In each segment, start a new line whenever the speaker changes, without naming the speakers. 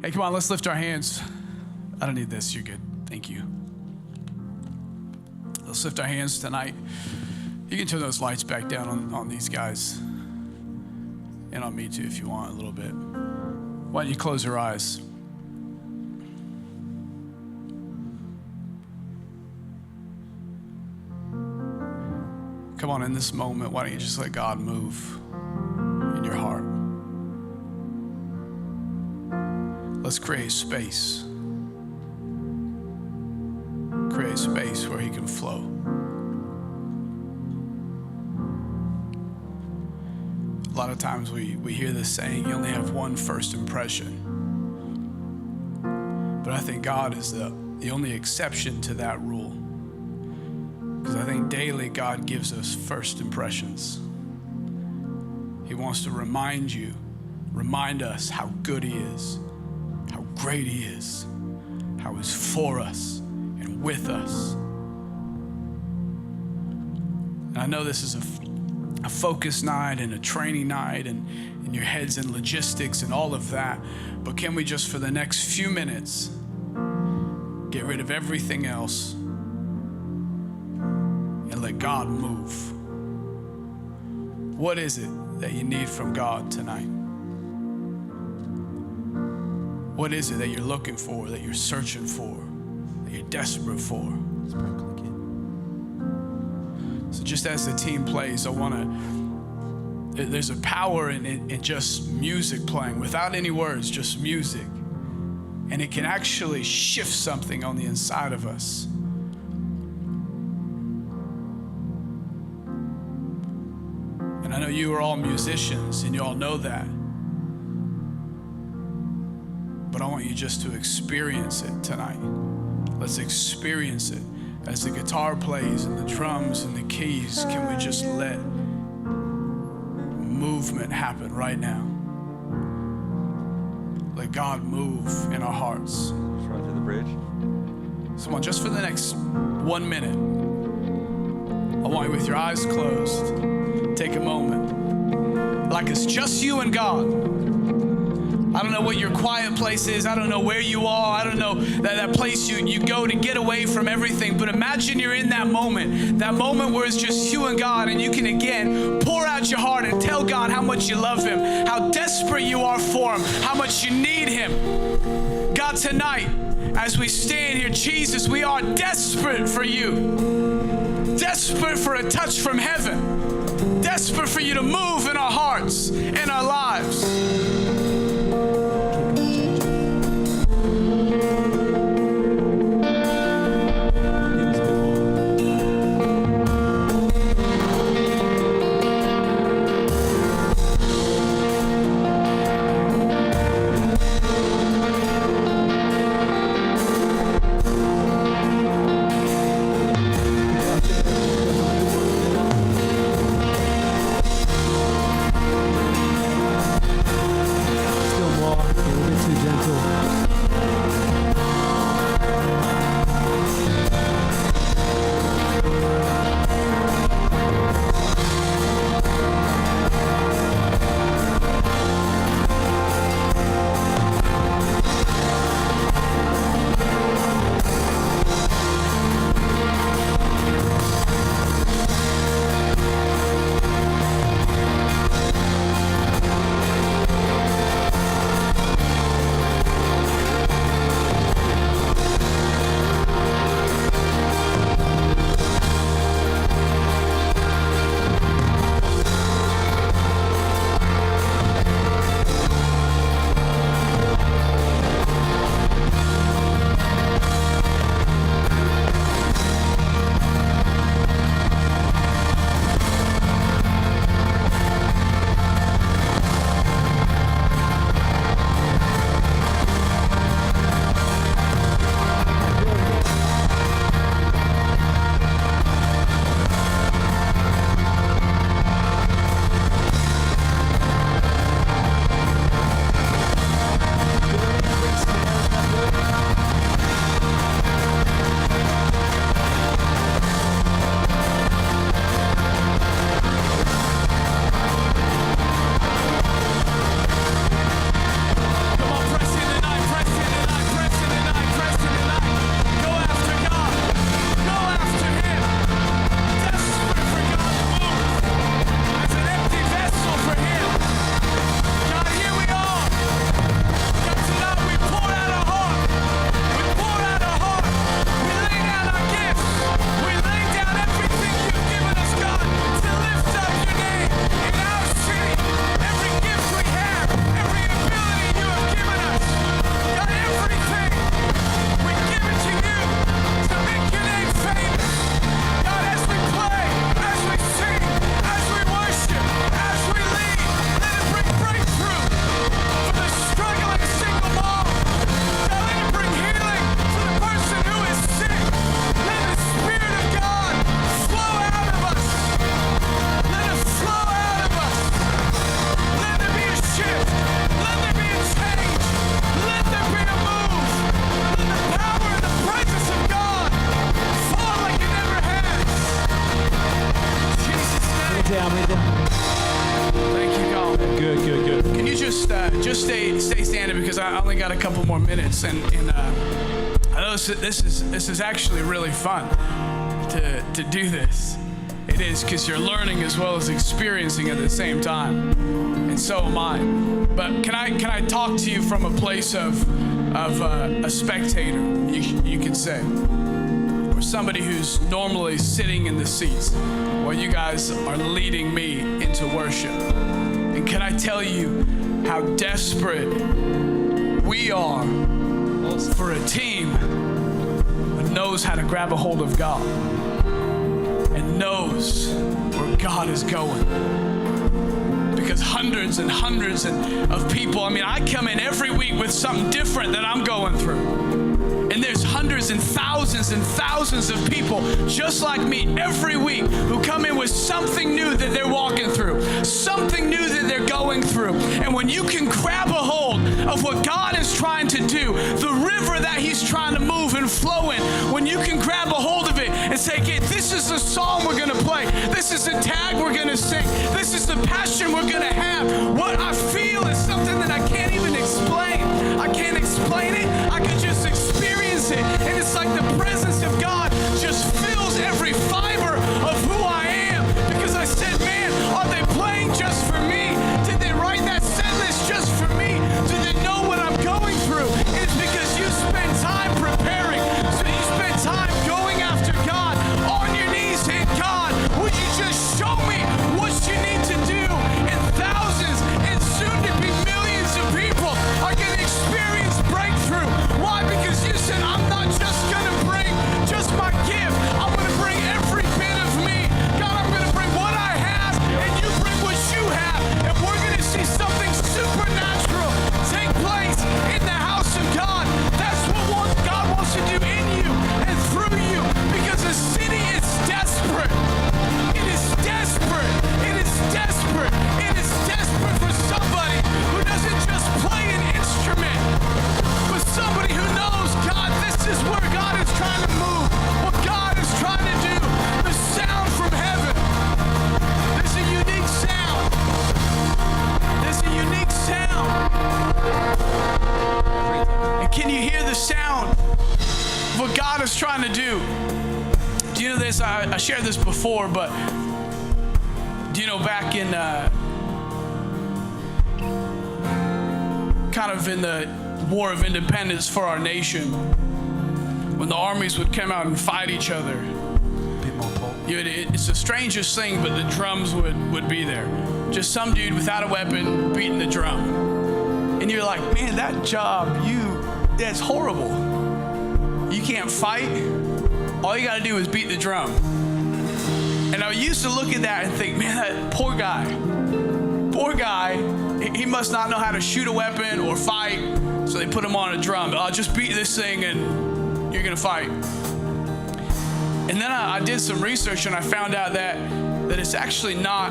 Hey, come on, let's lift our hands. I don't need this, you're good. Thank you. Let's lift our hands tonight. You can turn those lights back down on these guys. And on me too, if you want a little bit. Why don't you close your eyes? Come on, in this moment, why don't you just let God move in your heart? Let's create space. Create space where he can flow. A lot of times we hear this saying, you only have one first impression. But I think God is the only exception to that rule. Because I think daily God gives us first impressions. He wants to remind us how good he is, how great he is, how he's for us and with us. And I know this is a focus night and a training night and your head's in logistics and all of that, but can we just for the next few minutes get rid of everything else and let God move? What is it that you need from God tonight? What is it that you're looking for, that you're searching for, that you're desperate for? So just as the team plays, there's a power in just music playing, without any words, just music. And it can actually shift something on the inside of us. And I know you are all musicians and you all know that. But I want you just to experience it tonight. Let's experience it. As the guitar plays and the drums and the keys, can we just let movement happen right now? Let God move in our hearts.
Just run through the bridge.
Come on, just for the next 1 minute, I want you with your eyes closed, take a moment, like it's just you and God. I don't know what your quiet place is. I don't know where you are. I don't know that place you go to get away from everything. But imagine you're in that moment where it's just you and God, and you can again pour out your heart and tell God how much you love him, how desperate you are for him, how much you need him. God, tonight, as we stand here, Jesus, we are desperate for you. Desperate for a touch from heaven. Desperate for you to move in our hearts, in our lives. because I only got a couple more minutes, and I know this is actually really fun to do this. It is, because you're learning as well as experiencing at the same time, and so am I. But can I talk to you from a place of a spectator, you could say, or somebody who's normally sitting in the seats while you guys are leading me into worship? And can I tell you how desperate we are for a team that knows how to grab a hold of God and knows where God is going? Because hundreds and hundreds of people, I come in every week with something different that I'm going through. And there's hundreds and thousands of people just like me every week who come in with something new that they're walking through, something new that they're going through. And when you can grab a hold of what God is trying to do, the river that He's trying to move and flow in, when you can grab a hold of it and say, okay, this is the song we're going to play, this is the tag we're going to sing, this is the passion we're going to have. What I feel is something that I can't even explain. I can't explain it. I can just experience it. And it's like the presence of God just fills every fiber of who I am. Because I said, man, are they playing just for me? Did they write that set list just for me? Do they know what I'm going through? It's because you spend time preparing. So you spend time going after God on your knees, saying, God, would you just show me what you need to do? And thousands and soon to be millions of people are going to experience breakthrough. Why? Because you said, I'm not just going to bring just my gift. I'm going to bring every bit of me. God, I'm going to bring what I have, and you bring what you have. And we're going to see something supernatural take place in the house of God. That's what God wants to do in you and through you. Because the city is desperate. It is desperate. It is desperate. It is desperate for somebody who doesn't just play an instrument, but somebody who knows, God, this is where God is trying to move, what God is trying to do. The sound from heaven. There's a unique sound. There's a unique sound. And can you hear the sound of what God is trying to do? Do you know this? I shared this before, but do you know back in kind of in the War of Independence for our nation, when the armies would come out and fight each other, it's the strangest thing, but the drums would be there. Just some dude without a weapon beating the drum. And you're like, man, that job, that's horrible. You can't fight. All you gotta do is beat the drum. And I used to look at that and think, man, that poor guy, he must not know how to shoot a weapon or fight, so they put him on a drum. I'll just beat this thing and you're gonna fight. And then I did some research and I found out that it's actually not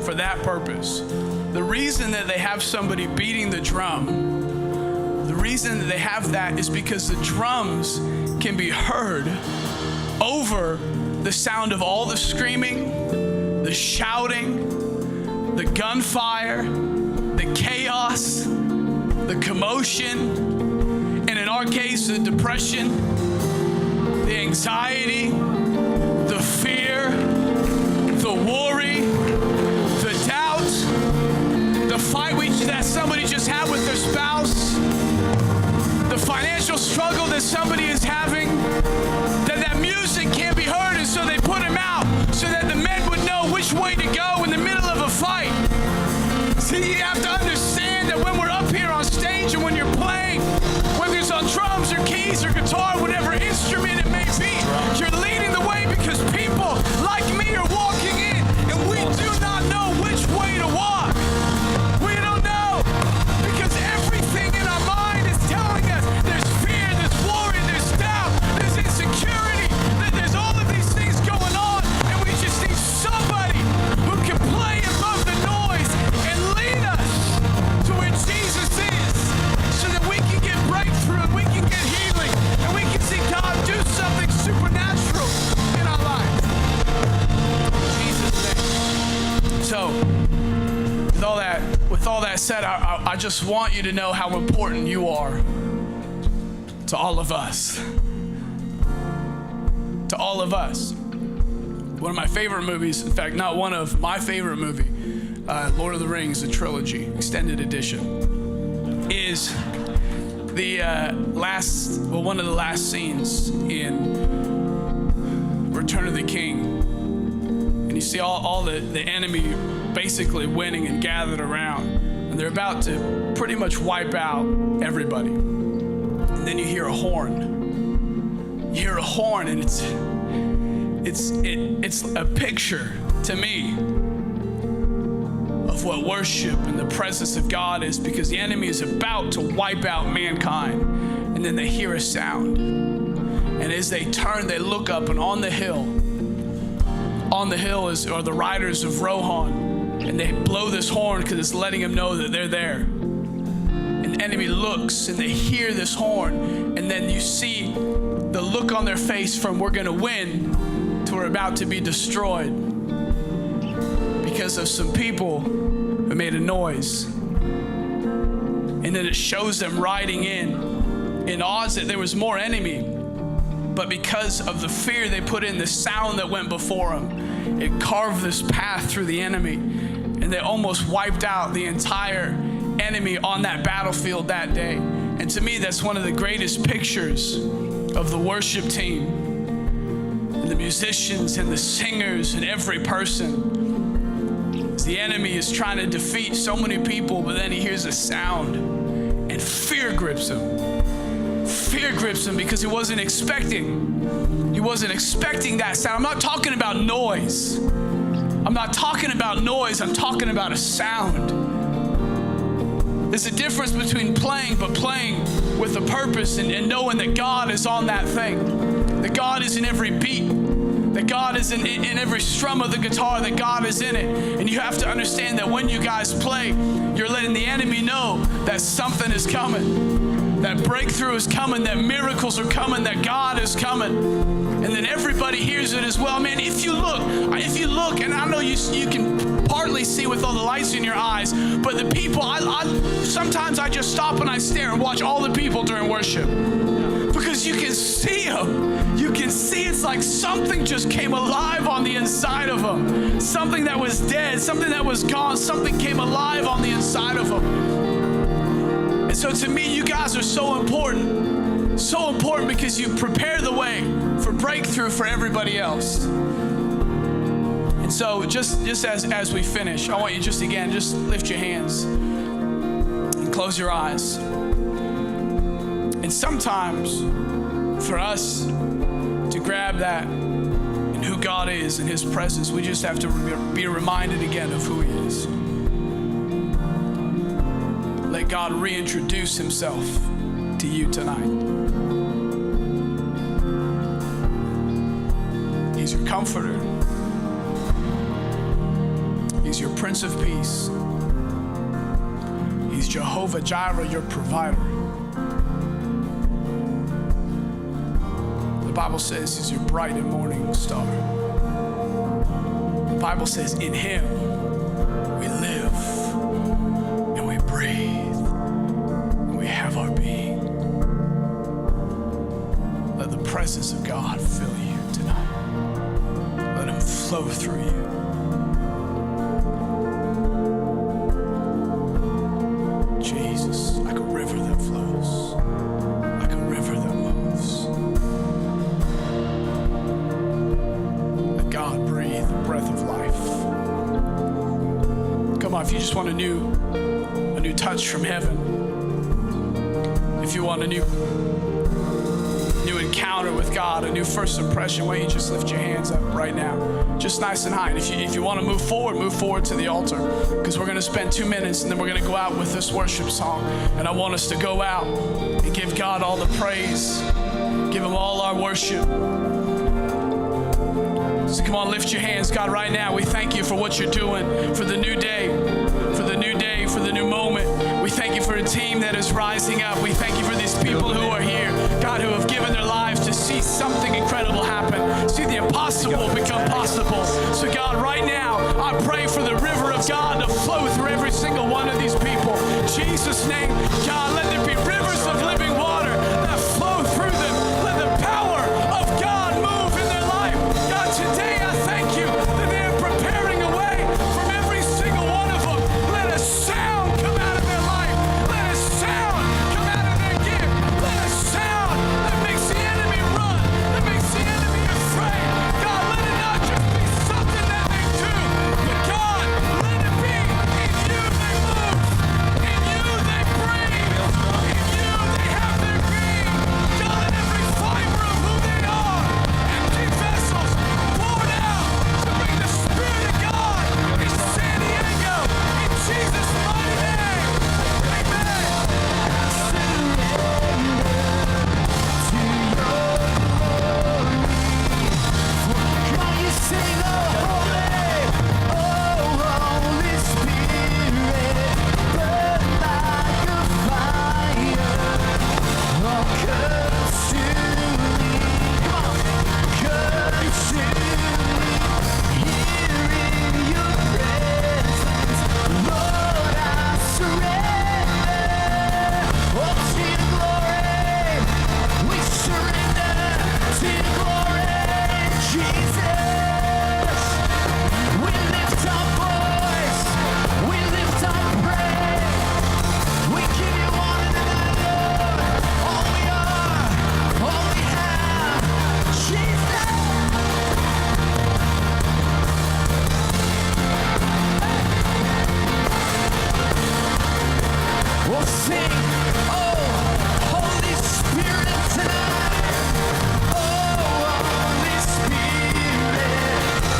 for that purpose. The reason that they have somebody beating the drum, the reason that they have that is because the drums can be heard over the sound of all the screaming, the shouting, the gunfire, the chaos, the commotion, and in our case, the depression, the anxiety, the fear, the worry, the doubt, the fight that somebody just had with their spouse, the financial struggle that somebody is having, that music can't be heard, and so they put him out so that the men would know which way to go in the middle of a fight. See, you have to understand that when we're up here on stage and when you're playing, whether it's on drums or keys or guitar, whatever instrument it may be, you're leading the way because people like me are walking in and we do not know which way to walk. We don't know because everything in our mind is telling us there's fear, there's worry, there's doubt, there's insecurity, there's all of these things going on, and we just need somebody who can play above the noise and lead us to where Jesus is so that we can get breakthrough and we can get healing and we can see God do just want you to know how important you are to all of us. To all of us. One of my favorite movies, in fact, not one of, my favorite movie, Lord of the Rings, the trilogy, extended edition, is the one of the last scenes in Return of the King. And you see all the enemy basically winning and gathered around. And they're about to pretty much wipe out everybody. And then you hear a horn. You hear a horn, and it's a picture to me of what worship and the presence of God is, because the enemy is about to wipe out mankind. And then they hear a sound. And as they turn, they look up, and on the hill are the riders of Rohan. And they blow this horn because it's letting them know that they're there. And the enemy looks, and they hear this horn. And then you see the look on their face from we're going to win to we're about to be destroyed because of some people who made a noise. And then it shows them riding in odds that there was more enemy. But because of the fear they put in, the sound that went before them, it carved this path through the enemy. And they almost wiped out the entire enemy on that battlefield that day. And to me, that's one of the greatest pictures of the worship team, and the musicians and the singers and every person. The enemy is trying to defeat so many people, but then he hears a sound and fear grips him. Fear grips him because he wasn't expecting that sound. I'm not talking about noise. I'm talking about a sound. There's a difference between playing with a purpose and knowing that God is on that thing. That God is in every beat. That God is in every strum of the guitar, that God is in it. And you have to understand that when you guys play, you're letting the enemy know that something is coming. That breakthrough is coming, that miracles are coming, that God is coming. And then everybody hears it as well. Man, if you look, and I know you can partly see with all the lights in your eyes, but the people, sometimes I just stop and I stare and watch all the people during worship. Because you can see them. You can see it's like something just came alive on the inside of them. Something that was dead, something that was gone, something came alive on the inside of them. And so to me, you guys are so important. So important because you prepare the way for breakthrough for everybody else. And so just as we finish, I want you just lift your hands and close your eyes. And sometimes for us to grab that and who God is and his presence, we just have to be reminded again of who he is. Let God reintroduce himself to you tonight. He's your comforter. He's your Prince of Peace. He's Jehovah Jireh, your provider. The Bible says he's your bright and morning star. The Bible says in him we live and we breathe and we have our being. Let the presence of God fill you tonight. Let him flow through you. Jesus, like a river that flows, like a river that moves. Let God breathe the breath of life. Come on, if you just want a new touch from heaven, if you want a new encounter with God, a new first impression, why don't you just lift your hands up right now, just nice and high. And if you want to move forward to the altar, because we're going to spend 2 minutes and then we're going to go out with this worship song. And I want us to go out and give God all the praise, give him all our worship. So come on, lift your hands. God, right now, we thank you for what you're doing, for the new day, for the new day, for the new moment. We thank you for a team that is rising up. We thank you for these people who are here, God, who have given their lives to see something incredible happen, see the impossible become possible. So God, right now, I pray for the river of God to flow through every single one of these people. Jesus, name. God, let there be rivers of living water that flow through them. Let the power of God move in their life. God, today I thank you that they are preparing a way from every single one of them. Let a sound come out of their life. Let a sound come out of their gift. Let a sound that makes the enemy run, that makes the enemy afraid. God, let it not just be something that they do, but God, let it be in you they move, in you they breathe, in you they have their being. God, let every fiber of who they are, empty vessels poured out to bring the Spirit of God in San Diego, in Jesus' mighty name. Amen. We'll sing, oh, Holy Spirit tonight. Oh, Holy Spirit,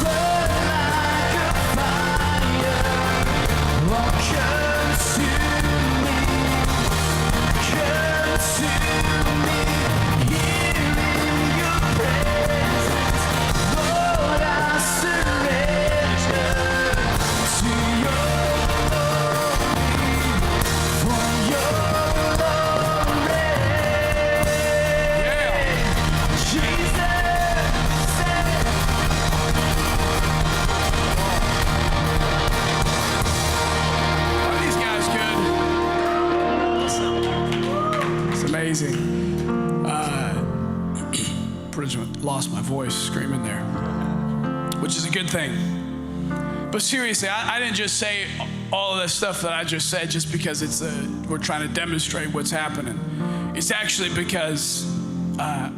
burn like a fire. Oh, consume me, here in your presence. Lord, I surrender to your amazing. Pretty much lost my voice screaming there, which is a good thing. But seriously, I didn't just say all of the stuff that I just said just because we're trying to demonstrate what's happening. It's actually because I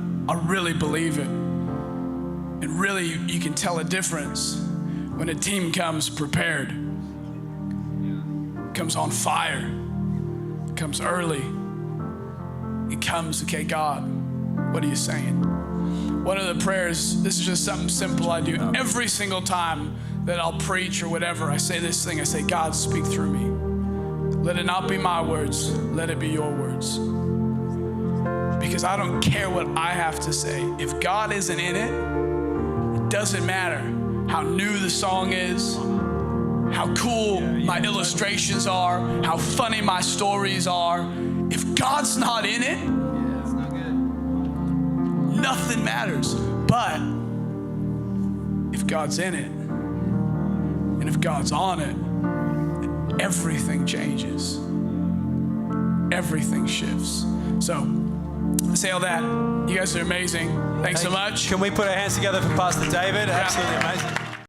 really believe it. And really, you can tell a difference when a team comes prepared, comes on fire, comes early. It comes, okay, God, what are you saying? One of the prayers, this is just something simple I do every single time that I'll preach or whatever. I say this thing, I say, God, speak through me. Let it not be my words, let it be your words. Because I don't care what I have to say. If God isn't in it, it doesn't matter how new the song is, how cool my illustrations are, how funny my stories are. If God's not in it,
it's not good.
Nothing matters. But if God's in it, and if God's on it, everything changes. Everything shifts. So, I say all that. You guys are amazing. Thanks so much.
Can we put our hands together for Pastor David? Absolutely amazing.